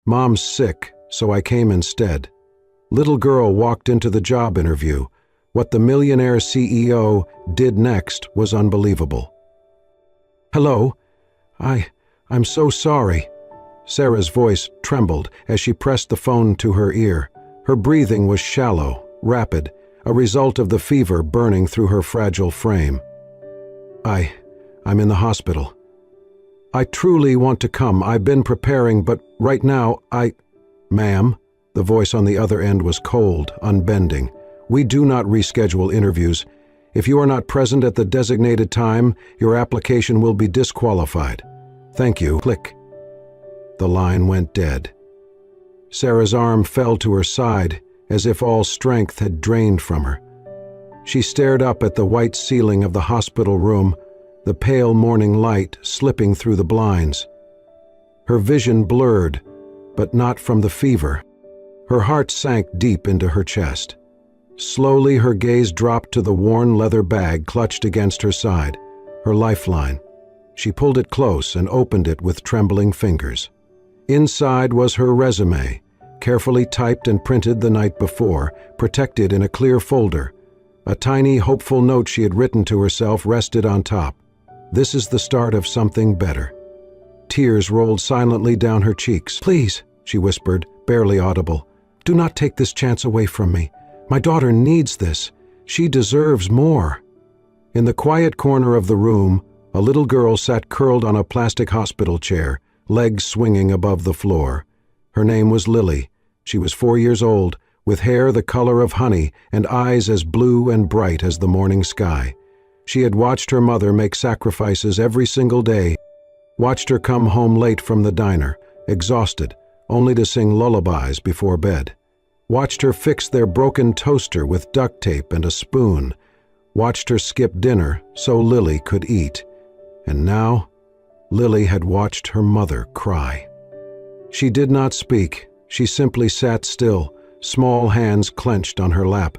Mom's sick, so I came instead. Little girl walked into the job interview. What the Millionaire CEO did next was unbelievable. Hello? I'm so sorry. Sarah's voice trembled as she pressed the phone to her ear. Her breathing was shallow, rapid, a result of the fever burning through her fragile frame. I'm in the hospital. I truly want to come. I've been preparing, but right now Ma'am, the voice on the other end was cold, unbending. We do not reschedule interviews. If you are not present at the designated time, your application will be disqualified. Thank you. Click. The line went dead. Sarah's arm fell to her side, as if all strength had drained from her. She stared up at the white ceiling of the hospital room, the pale morning light slipping through the blinds. Her vision blurred, but not from the fever. Her heart sank deep into her chest. Slowly her gaze dropped to the worn leather bag clutched against her side, her lifeline. She pulled it close and opened it with trembling fingers. Inside was her resume, carefully typed and printed the night before, protected in a clear folder. A tiny, hopeful note she had written to herself rested on top. This is the start of something better. Tears rolled silently down her cheeks. Please, she whispered, barely audible, do not take this chance away from me. My daughter needs this. She deserves more. In the quiet corner of the room, a little girl sat curled on a plastic hospital chair, legs swinging above the floor. Her name was Lily. She was 4 years old, with hair the color of honey and eyes as blue and bright as the morning sky. She had watched her mother make sacrifices every single day, watched her come home late from the diner, exhausted, only to sing lullabies before bed. Watched her fix their broken toaster with duct tape and a spoon. Watched her skip dinner so Lily could eat. And now, Lily had watched her mother cry. She did not speak. She simply sat still, small hands clenched on her lap,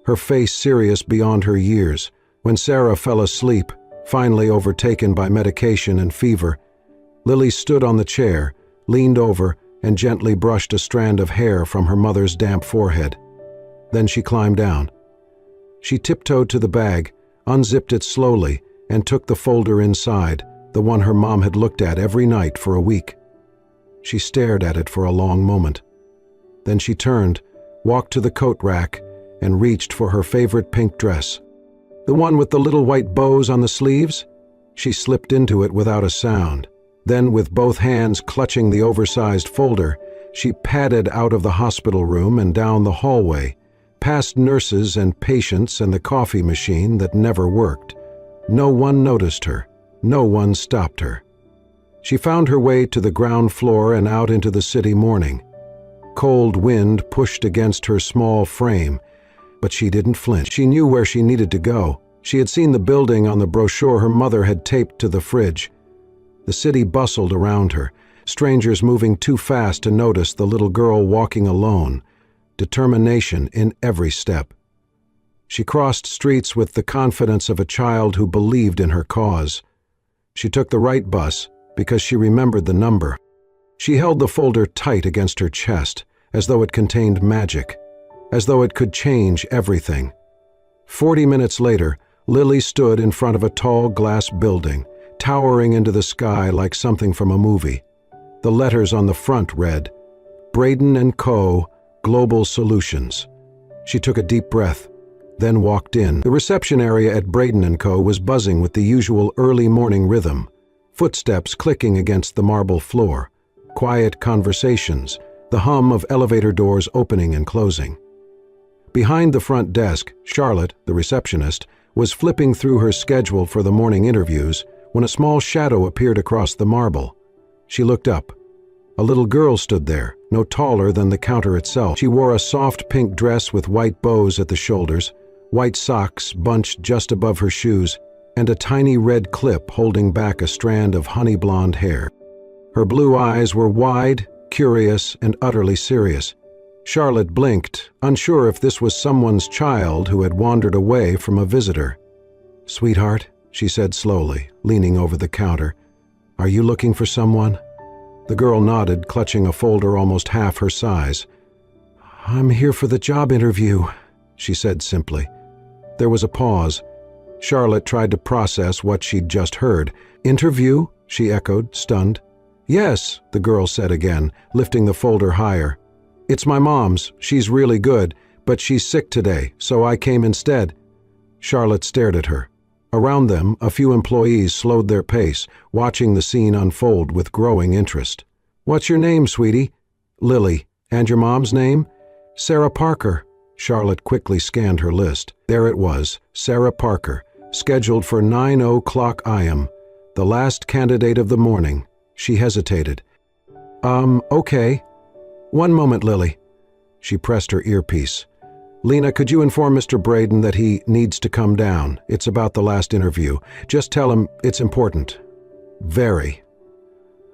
her face serious beyond her years. When Sarah fell asleep, finally overtaken by medication and fever, Lily stood on the chair, leaned over, and gently brushed a strand of hair from her mother's damp forehead. Then she climbed down. She tiptoed to the bag, unzipped it slowly, and took the folder inside, the one her mom had looked at every night for a week. She stared at it for a long moment. Then she turned, walked to the coat rack, and reached for her favorite pink dress. The one with the little white bows on the sleeves? She slipped into it without a sound. Then, with both hands clutching the oversized folder, she padded out of the hospital room and down the hallway, past nurses and patients and the coffee machine that never worked. No one noticed her. No one stopped her. She found her way to the ground floor and out into the city morning. Cold wind pushed against her small frame, but she didn't flinch. She knew where she needed to go. She had seen the building on the brochure her mother had taped to the fridge. The city bustled around her, strangers moving too fast to notice the little girl walking alone, determination in every step. She crossed streets with the confidence of a child who believed in her cause. She took the right bus because she remembered the number. She held the folder tight against her chest, as though it contained magic, as though it could change everything. 40 minutes later, Lily stood in front of a tall glass building, towering into the sky like something from a movie. The letters on the front read, Braden & Co. Global Solutions. She took a deep breath, then walked in. The reception area at Braden & Co. was buzzing with the usual early morning rhythm, footsteps clicking against the marble floor, quiet conversations, the hum of elevator doors opening and closing. Behind the front desk, Charlotte, the receptionist, was flipping through her schedule for the morning interviews when a small shadow appeared across the marble. She looked up. A little girl stood there, no taller than the counter itself. She wore a soft pink dress with white bows at the shoulders, white socks bunched just above her shoes, and a tiny red clip holding back a strand of honey blonde hair. Her blue eyes were wide, curious, and utterly serious. Charlotte blinked, unsure if this was someone's child who had wandered away from a visitor. "Sweetheart," she said slowly, leaning over the counter, "are you looking for someone?" The girl nodded, clutching a folder almost half her size. "I'm here for the job interview," she said simply. There was a pause. Charlotte tried to process what she'd just heard. "Interview?" she echoed, stunned. "Yes," the girl said again, lifting the folder higher. "It's my mom's. She's really good, but she's sick today, so I came instead." Charlotte stared at her. Around them, a few employees slowed their pace, watching the scene unfold with growing interest. "What's your name, sweetie?" "Lily. And your mom's name?" "Sarah Parker." Charlotte quickly scanned her list. There it was, Sarah Parker, scheduled for 9:00 a.m., the last candidate of the morning. She hesitated. Okay. One moment, Lily." She pressed her earpiece. "Lena, could you inform Mr. Braden that he needs to come down? It's about the last interview. Just tell him it's important." "Very."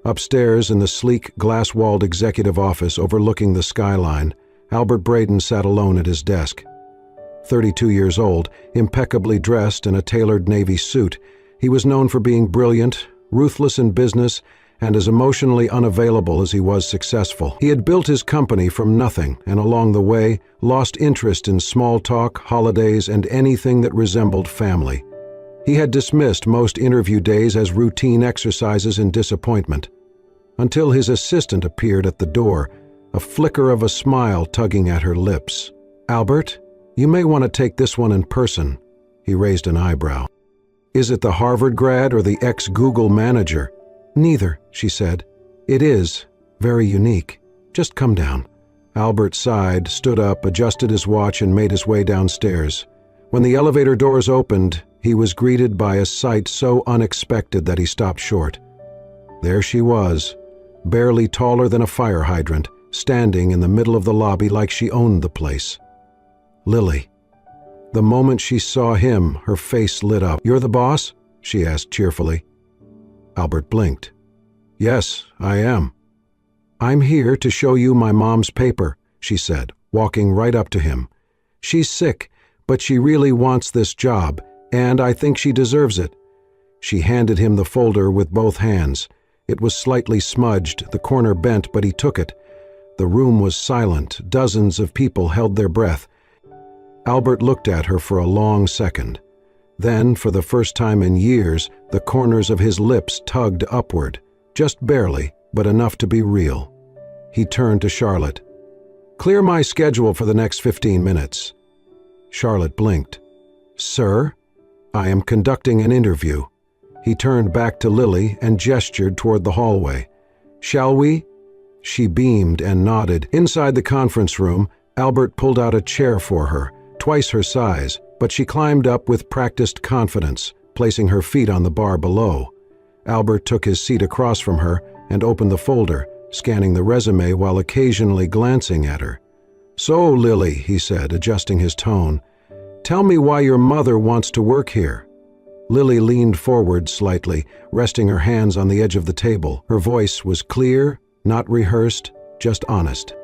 Upstairs in the sleek, glass-walled executive office overlooking the skyline, Albert Braden sat alone at his desk. 32 years old, impeccably dressed in a tailored navy suit, he was known for being brilliant, ruthless in business, and as emotionally unavailable as he was successful. He had built his company from nothing, and along the way, lost interest in small talk, holidays, and anything that resembled family. He had dismissed most interview days as routine exercises in disappointment, until his assistant appeared at the door, a flicker of a smile tugging at her lips. "Albert, you may want to take this one in person." He raised an eyebrow. "Is it the Harvard grad or the ex-Google manager?" "Neither," she said. "It is. Very unique. Just come down." Albert sighed, stood up, adjusted his watch, and made his way downstairs. When the elevator doors opened, he was greeted by a sight so unexpected that he stopped short. There she was, barely taller than a fire hydrant, standing in the middle of the lobby like she owned the place. Lily. The moment she saw him, her face lit up. "You're the boss?" she asked cheerfully. Albert blinked. "Yes, I am." "I'm here to show you my mom's paper," she said, walking right up to him. "She's sick, but she really wants this job, and I think she deserves it." She handed him the folder with both hands. It was slightly smudged, the corner bent, but he took it. The room was silent. Dozens of people held their breath. Albert looked at her for a long second. Then, for the first time in years, the corners of his lips tugged upward, just barely, but enough to be real. He turned to Charlotte. "Clear my schedule for the next 15 minutes." Charlotte blinked. "Sir, I am conducting an interview." He turned back to Lily and gestured toward the hallway. "Shall we?" She beamed and nodded. Inside the conference room, Albert pulled out a chair for her, twice her size, but she climbed up with practiced confidence, placing her feet on the bar below. Albert took his seat across from her and opened the folder, scanning the resume while occasionally glancing at her. "So, Lily," he said, adjusting his tone, "tell me why your mother wants to work here." Lily leaned forward slightly, resting her hands on the edge of the table. Her voice was clear, not rehearsed, just honest.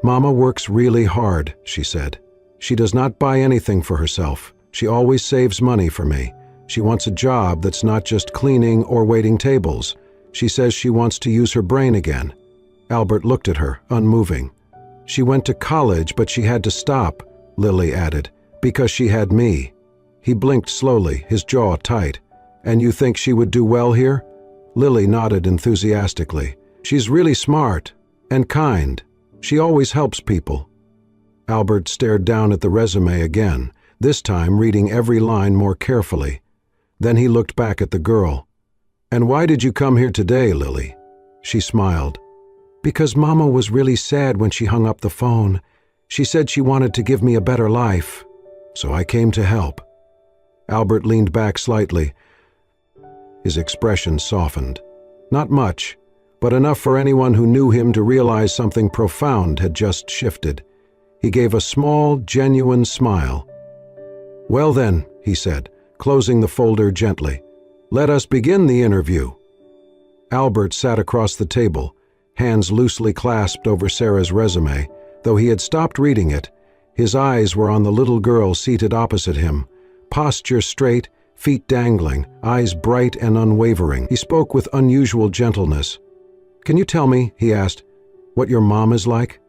"Mama works really hard," she said. "She does not buy anything for herself. She always saves money for me. She wants a job that's not just cleaning or waiting tables. She says she wants to use her brain again." Albert looked at her, unmoving. "She went to college, but she had to stop," Lily added, "because she had me." He blinked slowly, his jaw tight. "And you think she would do well here?" Lily nodded enthusiastically. "She's really smart and kind. She always helps people." Albert stared down at the resume again, this time reading every line more carefully. Then he looked back at the girl. "And why did you come here today, Lily?" She smiled. "Because Mama was really sad when she hung up the phone. She said she wanted to give me a better life. So I came to help." Albert leaned back slightly. His expression softened. Not much, but enough for anyone who knew him to realize something profound had just shifted. He gave a small, genuine smile. "Well then," he said, closing the folder gently, "let us begin the interview." Albert sat across the table, hands loosely clasped over Sarah's resume. Though he had stopped reading it, his eyes were on the little girl seated opposite him, posture straight, feet dangling, eyes bright and unwavering. He spoke with unusual gentleness. "Can you tell me," he asked, "what your mom is like?"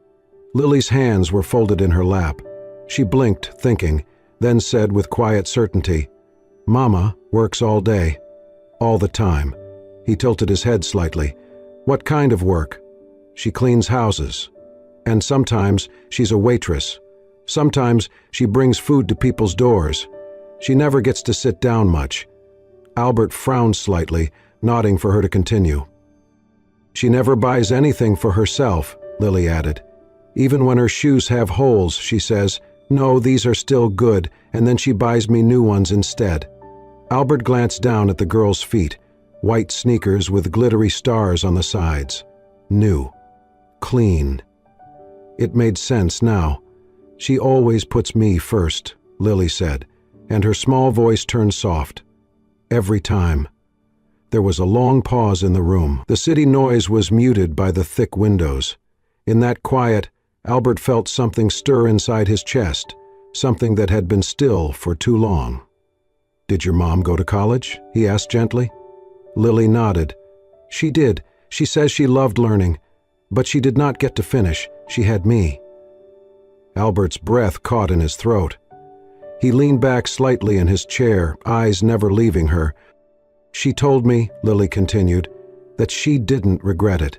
Lily's hands were folded in her lap. She blinked, thinking, then said with quiet certainty, "Mama works all day. All the time." He tilted his head slightly. "What kind of work?" "She cleans houses. And sometimes she's a waitress. Sometimes she brings food to people's doors. She never gets to sit down much." Albert frowned slightly, nodding for her to continue. "She never buys anything for herself," Lily added. "Even when her shoes have holes, she says, 'No, these are still good,' and then she buys me new ones instead." Albert glanced down at the girl's feet, white sneakers with glittery stars on the sides. New. Clean. It made sense now. "She always puts me first," Lily said, and her small voice turned soft. "Every time." There was a long pause in the room. The city noise was muted by the thick windows. In that quiet, Albert felt something stir inside his chest, something that had been still for too long. "Did your mom go to college?" he asked gently. Lily nodded. "She did. She says she loved learning. But she did not get to finish. She had me." Albert's breath caught in his throat. He leaned back slightly in his chair, eyes never leaving her. "She told me," Lily continued, "that she didn't regret it.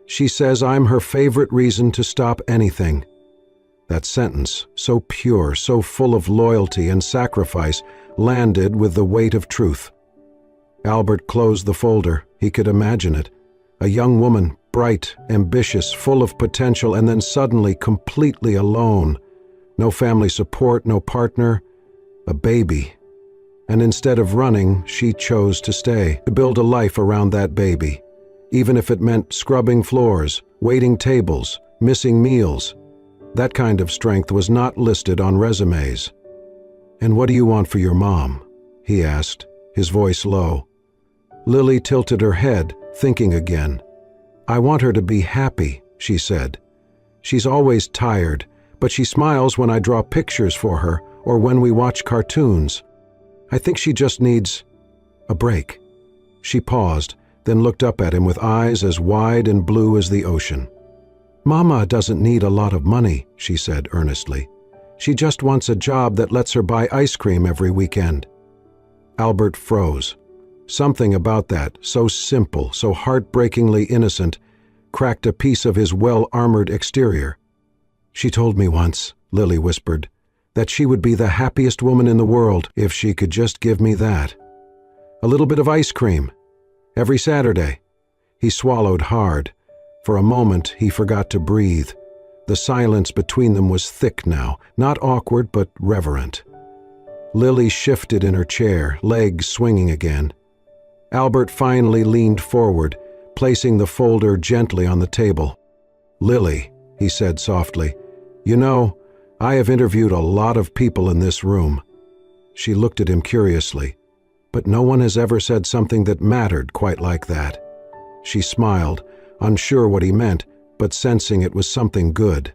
She says I'm her favorite reason to stop anything." That sentence, so pure, so full of loyalty and sacrifice, landed with the weight of truth. Albert closed the folder. He could imagine it. A young woman, bright, ambitious, full of potential, and then suddenly completely alone. No family support, no partner, a baby. And instead of running, she chose to stay, to build a life around that baby. Even if it meant scrubbing floors, waiting tables, missing meals. That kind of strength was not listed on resumes. "And what do you want for your mom?" he asked, his voice low. Lily tilted her head, thinking again. "I want her to be happy," she said. "She's always tired, but she smiles when I draw pictures for her or when we watch cartoons. I think she just needs a break." She paused, then looked up at him with eyes as wide and blue as the ocean. "Mama doesn't need a lot of money," she said earnestly. "She just wants a job that lets her buy ice cream every weekend." Albert froze. Something about that, so simple, so heartbreakingly innocent, cracked a piece of his well-armored exterior. "She told me once," Lily whispered, "that she would be the happiest woman in the world if she could just give me that. A little bit of ice cream. Every Saturday." He swallowed hard. For a moment, he forgot to breathe. The silence between them was thick now, not awkward but reverent. Lily shifted in her chair, legs swinging again. Albert finally leaned forward, placing the folder gently on the table. "Lily," he said softly, "you know, I have interviewed a lot of people in this room." She looked at him curiously. "But no one has ever said something that mattered quite like that." She smiled, unsure what he meant, but sensing it was something good.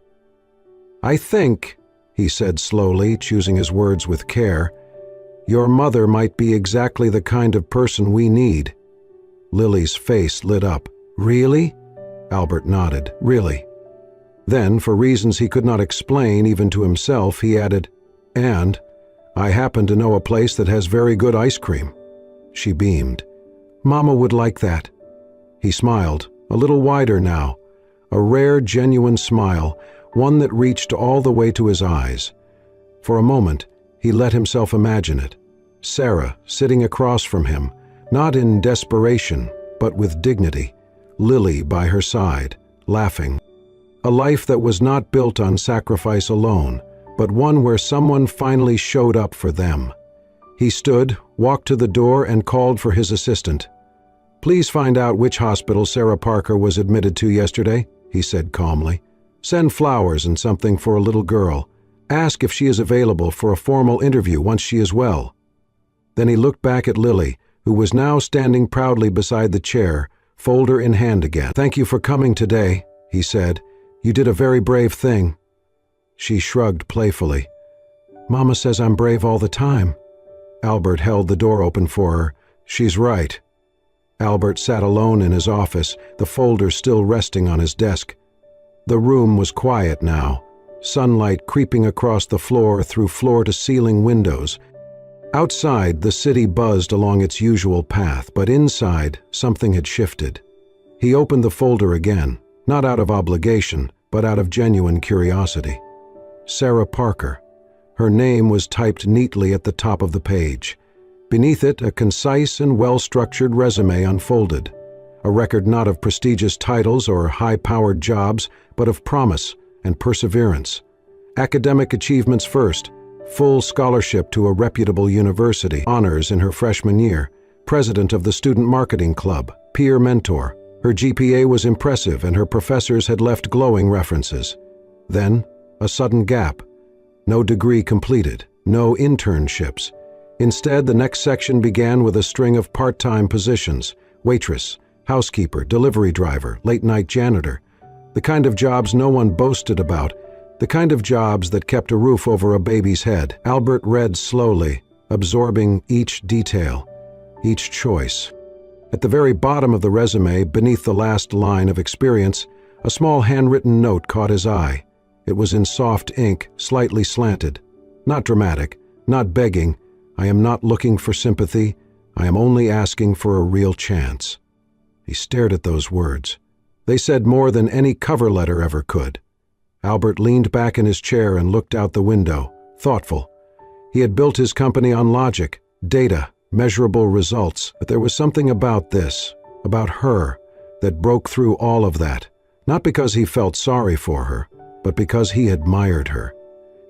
"I think," he said slowly, choosing his words with care, "your mother might be exactly the kind of person we need." Lily's face lit up. "Really?" Albert nodded. "Really." Then, for reasons he could not explain even to himself, he added, "And I happen to know a place that has very good ice cream." She beamed. "Mama would like that." He smiled, a little wider now, a rare, genuine smile, one that reached all the way to his eyes. For a moment, he let himself imagine it. Sarah sitting across from him, not in desperation, but with dignity. Lily by her side, laughing. A life that was not built on sacrifice alone, but one where someone finally showed up for them. He stood, walked to the door, and called for his assistant. "Please find out which hospital Sarah Parker was admitted to yesterday," he said calmly. "Send flowers and something for a little girl. Ask if she is available for a formal interview once she is well." Then he looked back at Lily, who was now standing proudly beside the chair, folder in hand again. "Thank you for coming today," he said. "You did a very brave thing." She shrugged playfully. "Mama says I'm brave all the time." Albert held the door open for her. "She's right." Albert sat alone in his office, the folder still resting on his desk. The room was quiet now, sunlight creeping across the floor through floor-to-ceiling windows. Outside, the city buzzed along its usual path, but inside, something had shifted. He opened the folder again, not out of obligation, but out of genuine curiosity. Sarah Parker. Her name was typed neatly at the top of the page. Beneath it, a concise and well-structured resume unfolded. A record not of prestigious titles or high-powered jobs, but of promise and perseverance. Academic achievements first, full scholarship to a reputable university, honors in her freshman year, president of the Student Marketing Club, peer mentor. Her GPA was impressive and her professors had left glowing references. Then, a sudden gap. No degree completed, no internships. Instead, the next section began with a string of part-time positions: waitress, housekeeper, delivery driver, late-night janitor. The kind of jobs no one boasted about, the kind of jobs that kept a roof over a baby's head. Albert read slowly, absorbing each detail, each choice. At the very bottom of the resume, beneath the last line of experience, a small handwritten note caught his eye. It was in soft ink, slightly slanted. Not dramatic, not begging. I am not looking for sympathy. I am only asking for a real chance. He stared at those words. They said more than any cover letter ever could. Albert leaned back in his chair and looked out the window, thoughtful. He had built his company on logic, data, measurable results, but there was something about this, about her, that broke through all of that, not because he felt sorry for her, but because he admired her.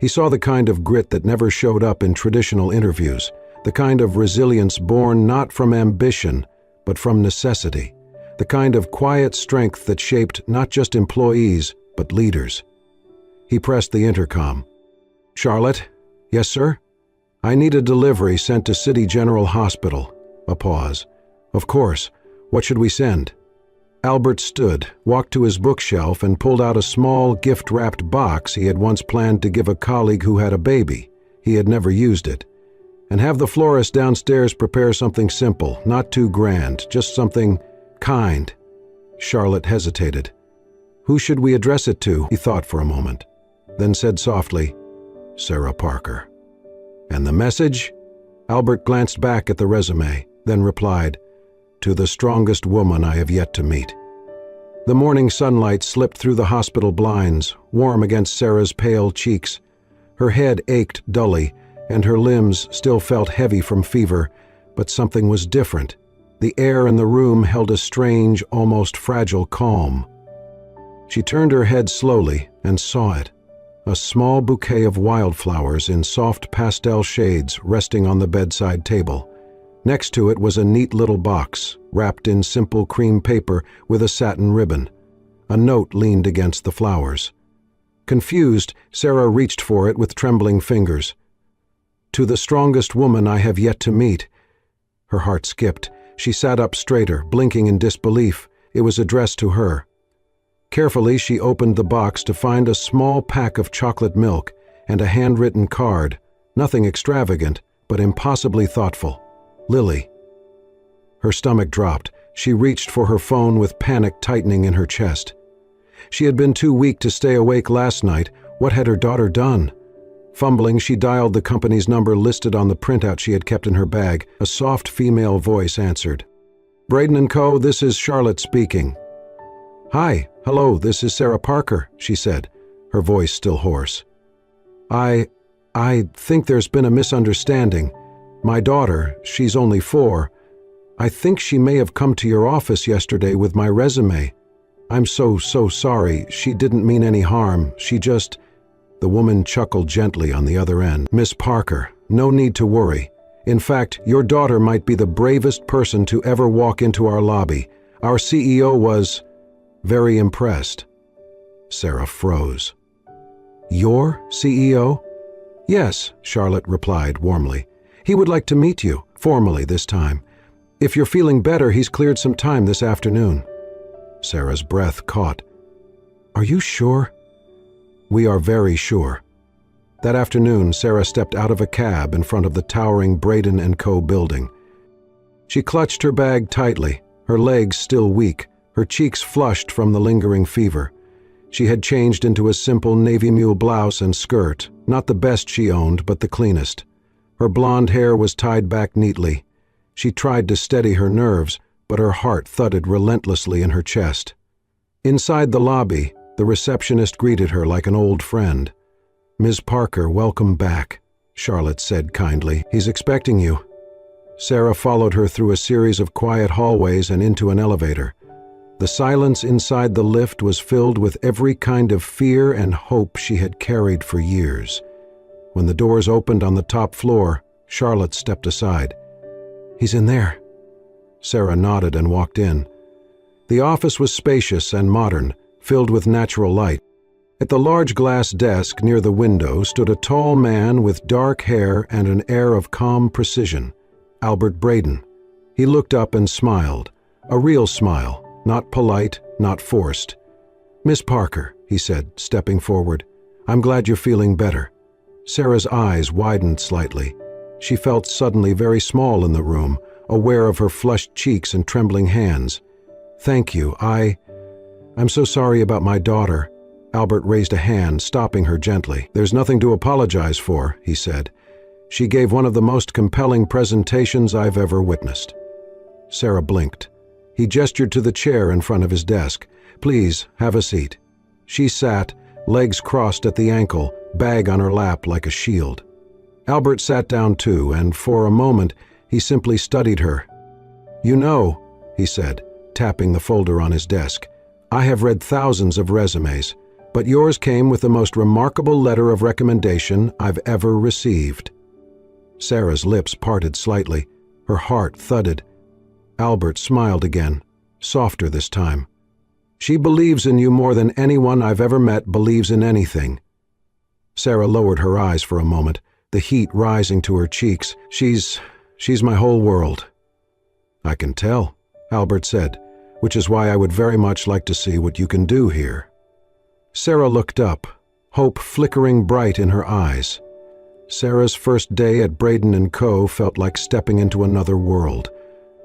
He saw the kind of grit that never showed up in traditional interviews, the kind of resilience born not from ambition, but from necessity, the kind of quiet strength that shaped not just employees, but leaders. He pressed the intercom. "Charlotte?" "Yes, sir?" "I need a delivery sent to City General Hospital." A pause. "Of course. What should we send?" Albert stood, walked to his bookshelf, and pulled out a small, gift-wrapped box he had once planned to give a colleague who had a baby. He had never used it. "And have the florist downstairs prepare something simple, not too grand, just something kind." Charlotte hesitated. "Who should we address it to?" He thought for a moment, then said softly, "Sarah Parker." "And the message?" Albert glanced back at the resume, then replied, "To the strongest woman I have yet to meet." The morning sunlight slipped through the hospital blinds, warm against Sarah's pale cheeks. Her head ached dully, and her limbs still felt heavy from fever, but something was different. The air in the room held a strange, almost fragile calm. She turned her head slowly and saw it. A small bouquet of wildflowers in soft pastel shades resting on the bedside table. Next to it was a neat little box, wrapped in simple cream paper with a satin ribbon. A note leaned against the flowers. Confused, Sarah reached for it with trembling fingers. "To the strongest woman I have yet to meet." Her heart skipped. She sat up straighter, blinking in disbelief. It was addressed to her. Carefully, she opened the box to find a small pack of chocolate milk and a handwritten card, nothing extravagant, but impossibly thoughtful. "Lily." Her stomach dropped. She reached for her phone with panic tightening in her chest. She had been too weak to stay awake last night. What had her daughter done? Fumbling, she dialed the company's number listed on the printout she had kept in her bag. A soft female voice answered. "Braden & Co., this is Charlotte speaking." "Hi, hello, this is Sarah Parker," she said, her voice still hoarse. I think there's been a misunderstanding. My daughter, she's only 4. I think she may have come to your office yesterday with my resume. I'm so sorry. She didn't mean any harm. She just..." The woman chuckled gently on the other end. "Miss Parker, no need to worry. In fact, your daughter might be the bravest person to ever walk into our lobby. Our CEO was very impressed." Sarah froze. "Your CEO?" "Yes," Charlotte replied warmly. "He would like to meet you, formally this time. If you're feeling better, he's cleared some time this afternoon." Sarah's breath caught. "Are you sure?" "We are very sure." That afternoon, Sarah stepped out of a cab in front of the towering Braden & Co. building. She clutched her bag tightly, her legs still weak, her cheeks flushed from the lingering fever. She had changed into a simple navy mule blouse and skirt, not the best she owned, but the cleanest. Her blonde hair was tied back neatly. She tried to steady her nerves, but her heart thudded relentlessly in her chest. Inside the lobby, the receptionist greeted her like an old friend. "Ms. Parker, welcome back," Charlotte said kindly. "He's expecting you." Sarah followed her through a series of quiet hallways and into an elevator. The silence inside the lift was filled with every kind of fear and hope she had carried for years. When the doors opened on the top floor, Charlotte stepped aside. "He's in there." Sarah nodded and walked in. The office was spacious and modern, filled with natural light. At the large glass desk near the window stood a tall man with dark hair and an air of calm precision, Albert Braden. He looked up and smiled, a real smile, not polite, not forced. "Miss Parker," he said, stepping forward, "I'm glad you're feeling better." Sarah's eyes widened slightly. She felt suddenly very small in the room, aware of her flushed cheeks and trembling hands. "Thank you. I'm so sorry about my daughter." Albert raised a hand, stopping her gently. "There's nothing to apologize for," he said. "She gave one of the most compelling presentations I've ever witnessed." Sarah blinked. He gestured to the chair in front of his desk. "Please, have a seat." She sat, legs crossed at the ankle, bag on her lap like a shield. Albert sat down too, and for a moment he simply studied her. "You know," he said, tapping the folder on his desk, "I have read thousands of resumes, but yours came with the most remarkable letter of recommendation I've ever received." Sarah's lips parted slightly. Her heart thudded. Albert smiled again, softer this time. "She believes in you more than anyone I've ever met believes in anything." Sarah lowered her eyes for a moment, the heat rising to her cheeks. She's my whole world." "I can tell," Albert said, "which is why I would very much like to see what you can do here." Sarah looked up, hope flickering bright in her eyes. Sarah's first day at Braden & Co. felt like stepping into another world.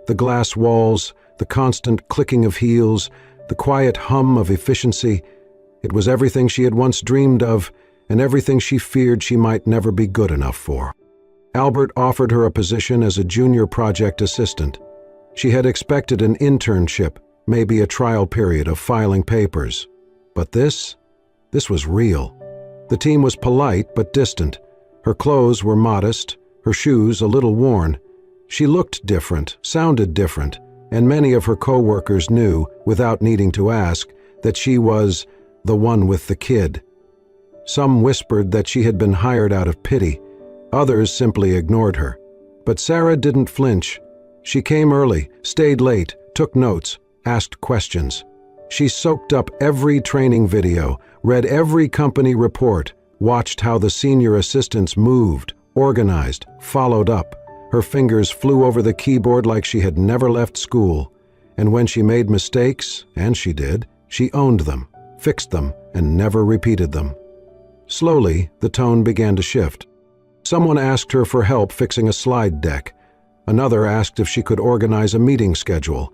The glass walls, the constant clicking of heels, the quiet hum of efficiency. It was everything she had once dreamed of, and everything she feared she might never be good enough for. Albert offered her a position as a junior project assistant. She had expected an internship, maybe a trial period of filing papers. But this was real. The team was polite but distant. Her clothes were modest, her shoes a little worn. She looked different, sounded different, and many of her co-workers knew, without needing to ask, that she was the one with the kid. Some whispered that she had been hired out of pity. Others simply ignored her. But Sarah didn't flinch. She came early, stayed late, took notes, asked questions. She soaked up every training video, read every company report, watched how the senior assistants moved, organized, followed up. Her fingers flew over the keyboard like she had never left school. And when she made mistakes, and she did, she owned them, fixed them, and never repeated them. Slowly, the tone began to shift. Someone asked her for help fixing a slide deck. Another asked if she could organize a meeting schedule.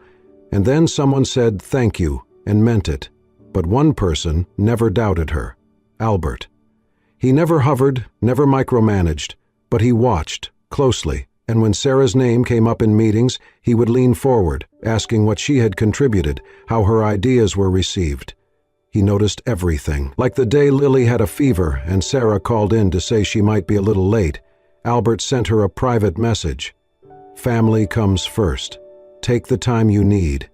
And then someone said thank you and meant it. But one person never doubted her, Albert. He never hovered, never micromanaged, but he watched closely. And when Sarah's name came up in meetings, he would lean forward, asking what she had contributed, how her ideas were received. He noticed everything. Like the day Lily had a fever and Sarah called in to say she might be a little late, Albert sent her a private message. "Family comes first. Take the time you need."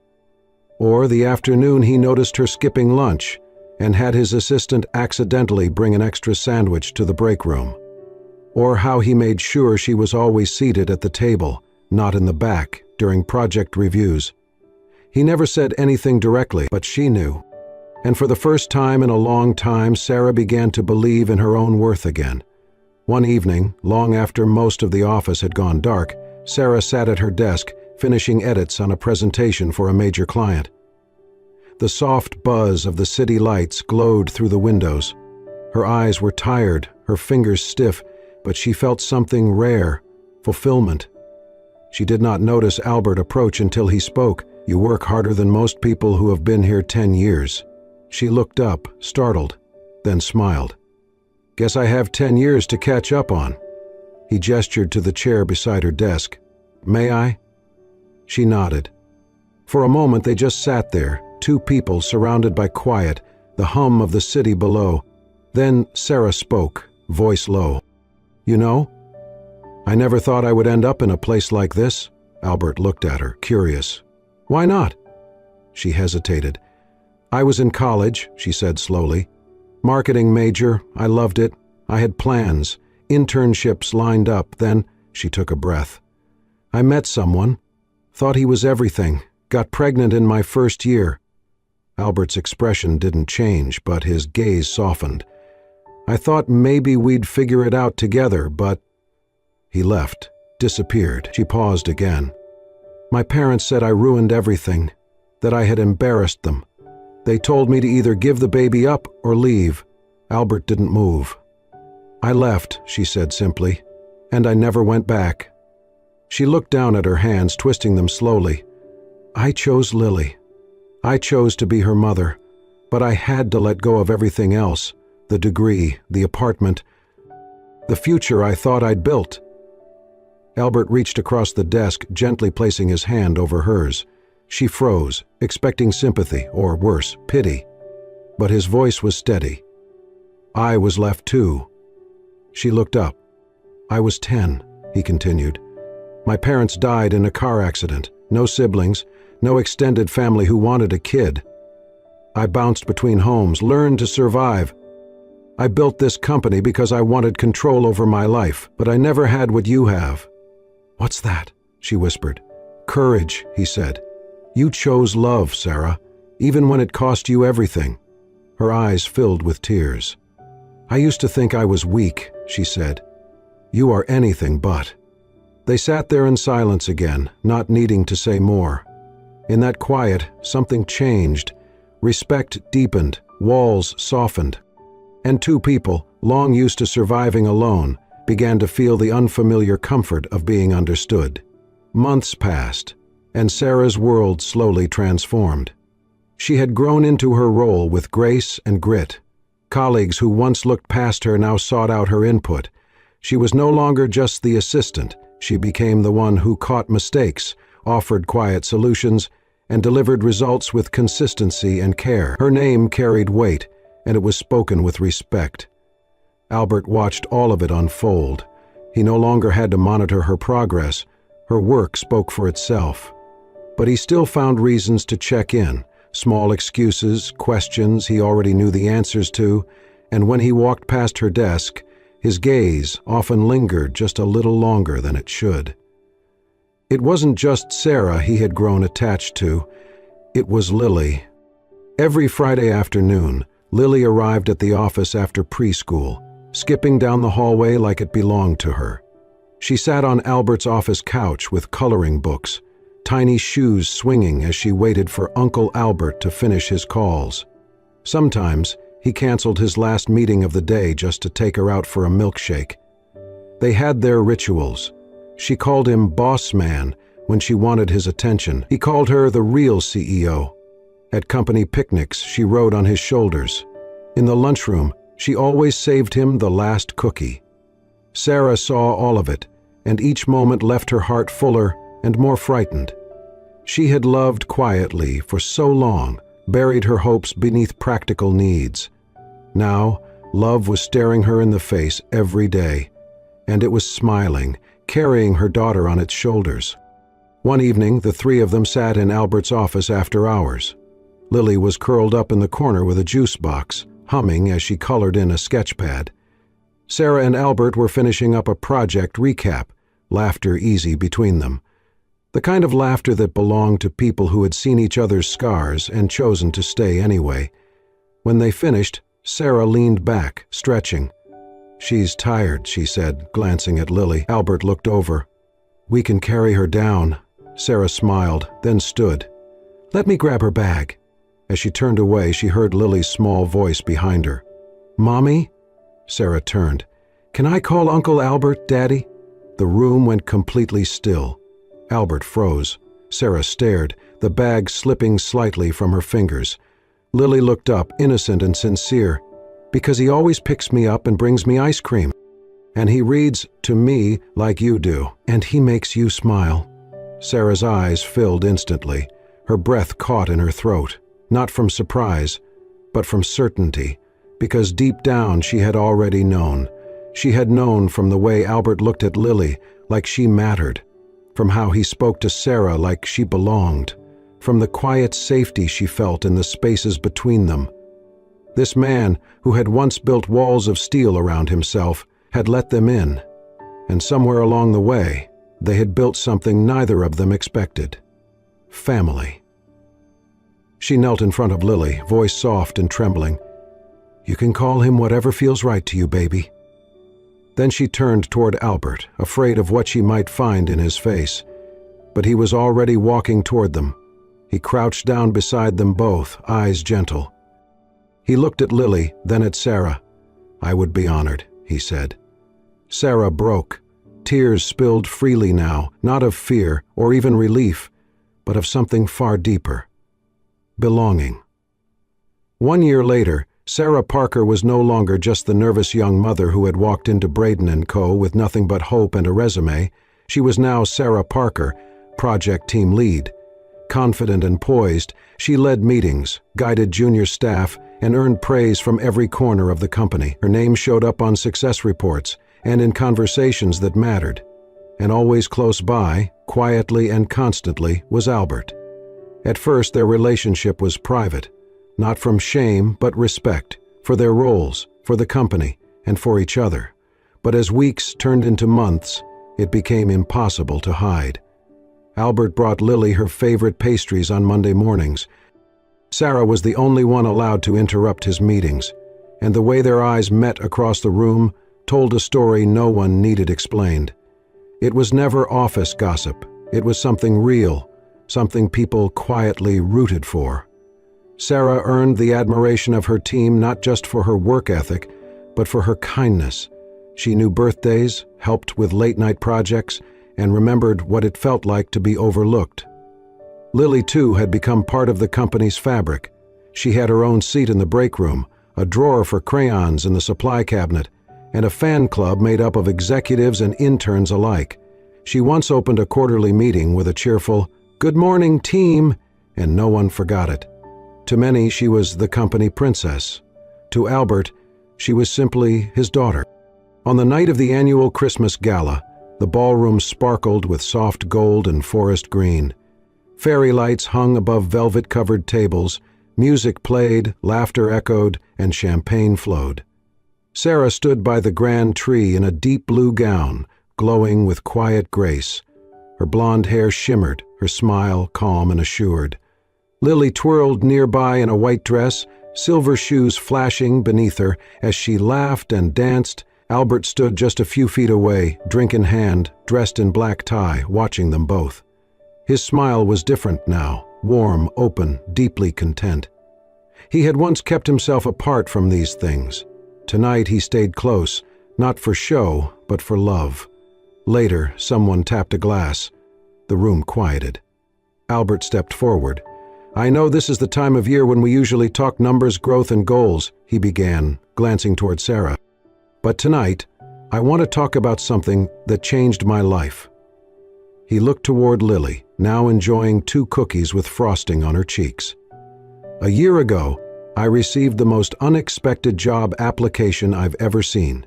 Or the afternoon he noticed her skipping lunch and had his assistant accidentally bring an extra sandwich to the break room. Or how he made sure she was always seated at the table, not in the back, during project reviews. He never said anything directly, but she knew. And for the first time in a long time, Sarah began to believe in her own worth again. One evening, long after most of the office had gone dark, Sarah sat at her desk, finishing edits on a presentation for a major client. The soft buzz of the city lights glowed through the windows. Her eyes were tired, her fingers stiff, but she felt something rare, fulfillment. She did not notice Albert approach until he spoke, You work harder than most people who have been here 10 years. She looked up, startled, then smiled. Guess I have 10 years to catch up on. He gestured to the chair beside her desk. May I? She nodded. For a moment they just sat there, two people surrounded by quiet, the hum of the city below. Then Sarah spoke, voice low. You know, I never thought I would end up in a place like this. Albert looked at her, curious. Why not? She hesitated. I was in college, she said slowly. Marketing major, I loved it. I had plans, internships lined up. Then she took a breath. I met someone, thought he was everything, got pregnant in my first year. Albert's expression didn't change, but his gaze softened. I thought maybe we'd figure it out together, but... He left, disappeared. She paused again. My parents said I ruined everything, that I had embarrassed them. They told me to either give the baby up or leave. Albert didn't move. I left, she said simply, and I never went back. She looked down at her hands, twisting them slowly. I chose Lily. I chose to be her mother, but I had to let go of everything else, the degree, the apartment, the future I thought I'd built. Albert reached across the desk, gently placing his hand over hers. She froze, expecting sympathy, or worse, pity. But his voice was steady. I was left too. She looked up. I was 10, he continued. My parents died in a car accident. No siblings, no extended family who wanted a kid. I bounced between homes, learned to survive. I built this company because I wanted control over my life, but I never had what you have. What's that? She whispered. Courage, he said. You chose love, Sarah, even when it cost you everything. Her eyes filled with tears. I used to think I was weak, she said. You are anything but. They sat there in silence again, not needing to say more. In that quiet, something changed. Respect deepened, walls softened. And two people, long used to surviving alone, began to feel the unfamiliar comfort of being understood. Months passed, and Sarah's world slowly transformed. She had grown into her role with grace and grit. Colleagues who once looked past her now sought out her input. She was no longer just the assistant. She became the one who caught mistakes, offered quiet solutions, and delivered results with consistency and care. Her name carried weight, and it was spoken with respect. Albert watched all of it unfold. He no longer had to monitor her progress. Her work spoke for itself. But he still found reasons to check in, small excuses, questions he already knew the answers to, and when he walked past her desk, his gaze often lingered just a little longer than it should. It wasn't just Sarah he had grown attached to, it was Lily. Every Friday afternoon, Lily arrived at the office after preschool, skipping down the hallway like it belonged to her. She sat on Albert's office couch with coloring books, tiny shoes swinging as she waited for Uncle Albert to finish his calls. Sometimes, he canceled his last meeting of the day just to take her out for a milkshake. They had their rituals. She called him boss man when she wanted his attention. He called her the real CEO. At company picnics, she rode on his shoulders. In the lunchroom, she always saved him the last cookie. Sarah saw all of it, and each moment left her heart fuller and more frightened. She had loved quietly for so long, buried her hopes beneath practical needs. Now, love was staring her in the face every day, and it was smiling, carrying her daughter on its shoulders. One evening, the three of them sat in Albert's office after hours. Lily was curled up in the corner with a juice box, humming as she colored in a sketch pad. Sarah and Albert were finishing up a project recap, laughter easy between them. The kind of laughter that belonged to people who had seen each other's scars and chosen to stay anyway. When they finished, Sarah leaned back, stretching. She's tired, she said, glancing at Lily. Albert looked over. We can carry her down. Sarah smiled, then stood. Let me grab her bag. As she turned away, she heard Lily's small voice behind her. Mommy? Sarah turned. Can I call Uncle Albert, Daddy? The room went completely still. Albert froze. Sarah stared, the bag slipping slightly from her fingers. Lily looked up, innocent and sincere. "Because he always picks me up and brings me ice cream. And he reads to me like you do. And he makes you smile." Sarah's eyes filled instantly. Her breath caught in her throat, not from surprise, but from certainty, because deep down she had already known. She had known from the way Albert looked at Lily like she mattered, from how he spoke to Sarah like she belonged, from the quiet safety she felt in the spaces between them. This man, who had once built walls of steel around himself, had let them in, and somewhere along the way, they had built something neither of them expected: family. She knelt in front of Lily, voice soft and trembling. "You can call him whatever feels right to you, baby." Then she turned toward Albert, afraid of what she might find in his face. But he was already walking toward them. He crouched down beside them both, eyes gentle. He looked at Lily, then at Sarah. "I would be honored," he said. Sarah broke. Tears spilled freely now, not of fear or even relief, but of something far deeper: belonging. 1 year later, Sarah Parker was no longer just the nervous young mother who had walked into Braden & Co. with nothing but hope and a resume. She was now Sarah Parker, project team lead. Confident and poised, she led meetings, guided junior staff, and earned praise from every corner of the company. Her name showed up on success reports and in conversations that mattered. And always close by, quietly and constantly, was Albert. At first, their relationship was private, not from shame but respect, for their roles, for the company, and for each other. But as weeks turned into months, it became impossible to hide. Albert brought Lily her favorite pastries on Monday mornings. Sarah was the only one allowed to interrupt his meetings, and the way their eyes met across the room told a story no one needed explained. It was never office gossip. It was something real, something people quietly rooted for. Sarah earned the admiration of her team not just for her work ethic, but for her kindness. She knew birthdays, helped with late-night projects, and remembered what it felt like to be overlooked. Lily, too, had become part of the company's fabric. She had her own seat in the break room, a drawer for crayons in the supply cabinet, and a fan club made up of executives and interns alike. She once opened a quarterly meeting with a cheerful, "Good morning, team," and no one forgot it. To many, she was the company princess. To Albert, she was simply his daughter. On the night of the annual Christmas gala, the ballroom sparkled with soft gold and forest green. Fairy lights hung above velvet-covered tables, music played, laughter echoed, and champagne flowed. Sarah stood by the grand tree in a deep blue gown, glowing with quiet grace. Her blonde hair shimmered, her smile calm and assured. Lily twirled nearby in a white dress, silver shoes flashing beneath her. As she laughed and danced, Albert stood just a few feet away, drink in hand, dressed in black tie, watching them both. His smile was different now, warm, open, deeply content. He had once kept himself apart from these things. Tonight he stayed close, not for show, but for love. Later, someone tapped a glass. The room quieted. Albert stepped forward. "I know this is the time of year when we usually talk numbers, growth, and goals," he began, glancing toward Sarah. "But tonight, I want to talk about something that changed my life." He looked toward Lily, now enjoying 2 cookies with frosting on her cheeks. "A year ago, I received the most unexpected job application I've ever seen.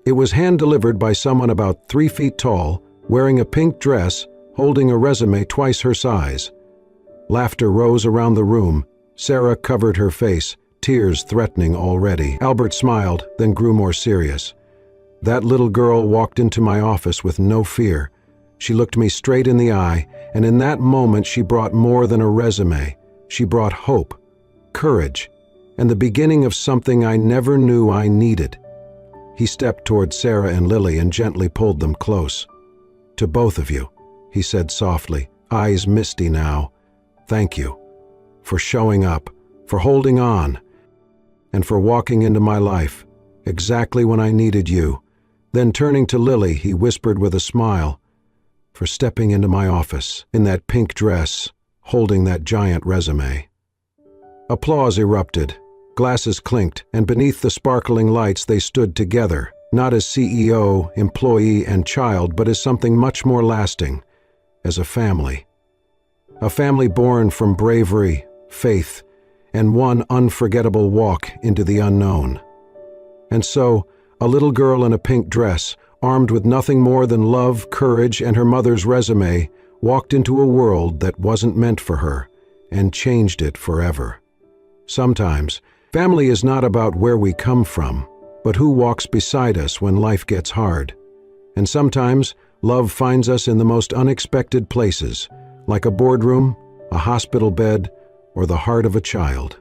It was hand-delivered by someone about 3 feet tall, wearing a pink dress, holding a resume twice her size." Laughter rose around the room. Sarah covered her face, tears threatening already. Albert smiled, then grew more serious. "That little girl walked into my office with no fear. She looked me straight in the eye, and in that moment she brought more than a resume. She brought hope, courage, and the beginning of something I never knew I needed." He stepped toward Sarah and Lily and gently pulled them close. "To both of you," he said softly, eyes misty now, "thank you for showing up, for holding on, and for walking into my life exactly when I needed you." Then turning to Lily, he whispered with a smile, "For stepping into my office in that pink dress, holding that giant resume. Applause erupted, glasses clinked, and beneath the sparkling lights they stood together, not as CEO, employee, and child, but as something much more lasting, as a family. A family born from bravery, faith, and one unforgettable walk into the unknown. And so, a little girl in a pink dress, armed with nothing more than love, courage, and her mother's resume, walked into a world that wasn't meant for her and changed it forever. Sometimes, family is not about where we come from, but who walks beside us when life gets hard. And sometimes, love finds us in the most unexpected places, like a boardroom, a hospital bed, or the heart of a child.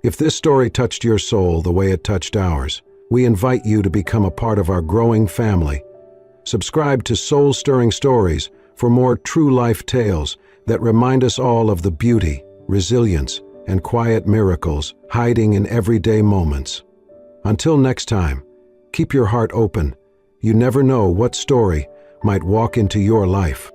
If this story touched your soul the way it touched ours, we invite you to become a part of our growing family. Subscribe to Soul-Stirring Stories for more true life tales that remind us all of the beauty, resilience, and quiet miracles hiding in everyday moments. Until next time, keep your heart open. You never know what story might walk into your life.